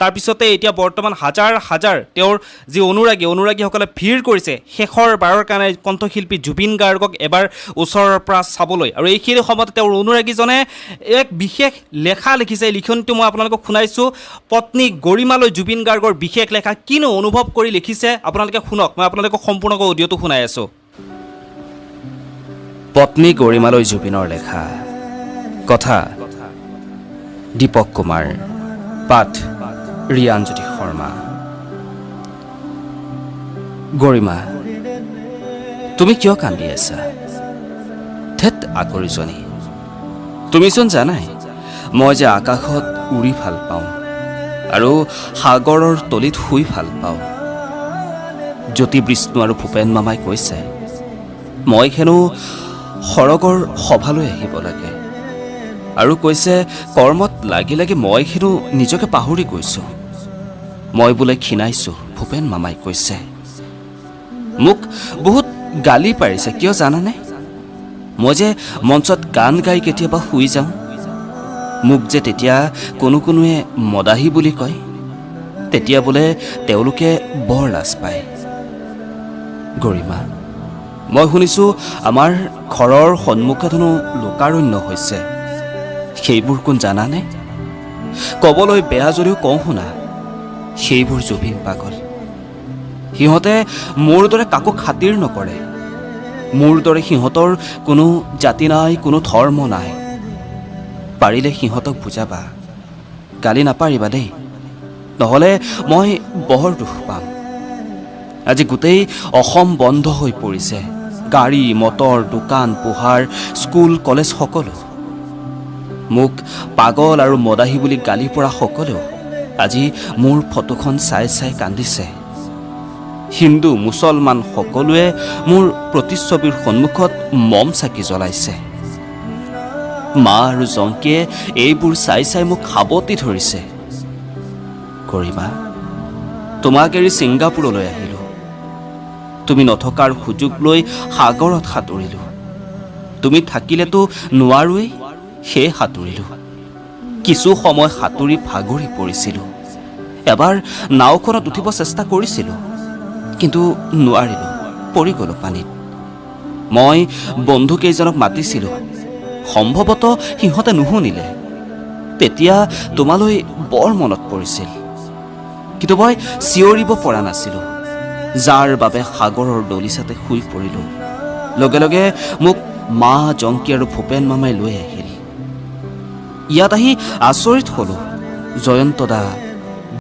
তাৰপিছতে এতিয়া বৰ্তমান হাজাৰ হাজাৰ তেওঁৰ যি অনুৰাগীসকলে ভিৰ কৰিছে শেষৰ বাৰৰ কাৰণে কণ্ঠশিল্পী জুবিন গাৰ্গক এবাৰ ওচৰৰ পৰা চাবলৈ। আৰু এইখিনি সময়তে তেওঁৰ অনুৰাগীজনে এক বিশেষ লেখা লিখিছে। লিখনিটো মই আপোনালোকক শুনাইছোঁ। পত্নী গৰিমালৈ জুবিন গাৰ্গৰ বিশেষ লেখা। কিনো অনুভৱ কৰি লিখিছে আপোনালোকে শুনক। মই আপোনালোকক সম্পূৰ্ণকৈ অডিঅ'টো শুনাই আছোঁ। পত্নী গৰিমালৈ জুবিনৰ লেখা। কথা দীপক কুমাৰ। পাঠ ৰিয়ানজ্যোতি শৰ্মা। গৰিমা, তুমি কিয় কান্দি আছা? ধেত আকৰিজনী, তুমিচোন জানাই মই যে আকাশত উৰি ভাল পাওঁ আৰু সাগৰৰ তলিত শুই ভাল পাওঁ। জ্যোতি বিষ্ণু আৰু ভূপেন মামাই কৈছে মই হেনো সৰগৰ সভালৈ আহিব লাগে আৰু কৈছে কৰ্মত লাগি লাগি মই হেনো নিজকে পাহৰি গৈছোঁ। মই বোলে ক্ষীণাইছোঁ, ভূপেন মামাই কৈছে। মোক বহুত গালি পাৰিছে, কিয় জানানে? মই যে মঞ্চত গান গাই কেতিয়াবা শুই যাওঁ। মোক যে তেতিয়া কোনোৱে মদাহী বুলি কয়। তেতিয়া বোলে তেওঁলোকে বৰ লাজ পায়। গৰিমা, মই শুনিছোঁ আমাৰ ঘৰৰ সন্মুখত হেনো লোকাৰণ্য হৈছে। সেইবোৰ কোন জানানে? ক'বলৈ বেয়া যদিও কওঁ শুনা, সেইবোৰ জুবিন পাগল। সিহঁতে মোৰ দৰে কাকো খাতিৰ নকৰে। মোৰ দৰে সিহঁতৰ কোনো জাতি নাই, কোনো ধৰ্ম নাই। পাৰিলে সিহঁতক বুজাবা, গালি নাপাৰিবা দেই, নহ'লে মই বৰ দুখ পাম। আজি গোটেই অসম বন্ধ হৈ পৰিছে। গাড়ী মটৰ, দোকান পোহাৰ, স্কুল কলেজ সকলো। মোক পাগল আৰু মদাহী বুলি গালি পৰা সকলেও আজি মোৰ ফটোখন চাই চাই কান্দিছে। হিন্দু মুছলমান সকলোৱে মোৰ প্ৰতিচ্ছবিৰ সন্মুখত মম চাকি জ্বলাইছে। মা আৰু জংকীয়ে এইবোৰ চাই চাই মোক সাৱটি ধৰিছে। গৰিমা, তোমাক এৰি ছিংগাপুৰলৈ আহিলোঁ। তুমি নথকাৰ সুযোগ লৈ সাগৰত সাঁতুৰিলোঁ। তুমি থাকিলেতো নোৱাৰোৱেই, সেয়ে সাঁতুৰিলোঁ। কিছু সময় সাঁতুৰি ভাগৰি পৰিছিলোঁ। এবাৰ নাওখনত উঠিব চেষ্টা কৰিছিলোঁ, কিন্তু নোৱাৰিলোঁ, পৰি গ'লোঁ পানীত। মই বন্ধুকেইজনক মাতিছিলোঁ, সম্ভৱতঃ সিহঁতে নুশুনিলে। তেতিয়া তোমালৈ বৰ মনত পৰিছিল, কিন্তু মই চিঞৰিব পৰা নাছিলোঁ, যাৰ বাবে সাগৰৰ দলিচাতে শুই পৰিলোঁ। লগে লগে মোক মা, জংকী আৰু ভূপেন মামাই লৈ আহিল। ইয়াত আহি আচৰিত হ'লোঁ। জয়ন্ত দা,